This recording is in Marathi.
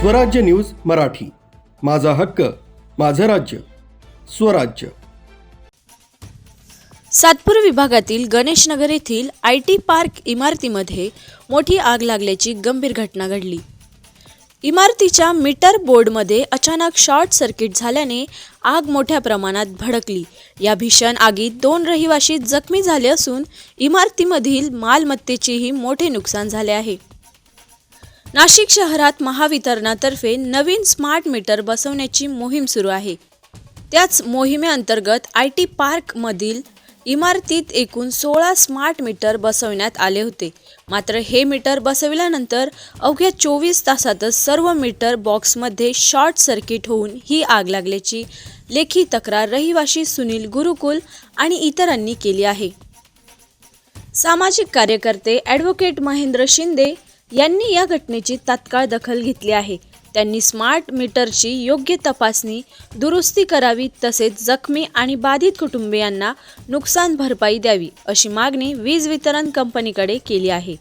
स्वराज्य न्यूज मराठी, माझा हक्क माझं राज्य स्वराज्य। सातपूर विभागातील गणेशनगर येथील IT पार्क इमारतीमध्ये मोठी आग लागल्याची गंभीर घटना घडली। इमारतीच्या मीटर बोर्डमध्ये अचानक शॉर्ट सर्किट झाल्याने आग मोठ्या प्रमाणात भडकली। या भीषण आगीत 2 रहिवासी जखमी झाले असून इमारतीमधील मालमत्तेचेही मोठे नुकसान झाले आहे। नाशिक शहरात महावितरणातर्फे नवीन स्मार्ट मीटर बसवण्याची मोहीम सुरू आहे। त्याच मोहिमेअंतर्गत IT पार्क मधील इमारतीत एकूण 16 स्मार्ट मीटर बसवण्यात आले होते। मात्र हे मीटर बसविल्यानंतर अवघ्या 24 तासातच सर्व मीटर बॉक्समध्ये शॉर्ट सर्किट होऊन ही आग लागल्याची लेखी तक्रार रहिवासी सुनील गुरुकुल आणि इतरांनी केली आहे। सामाजिक कार्यकर्ते ॲडव्होकेट महेंद्र शिंदे यांनी या घटनेची तात्काळ दखल घेतली आहे। त्यांनी स्मार्ट मीटरची योग्य तपासणी, दुरुस्ती करावी तसेच जखमी आणि बाधित कुटुंबियांना नुकसान भरपाई द्यावी अशी मागणी वीज वितरण कंपनीकडे केली आहे।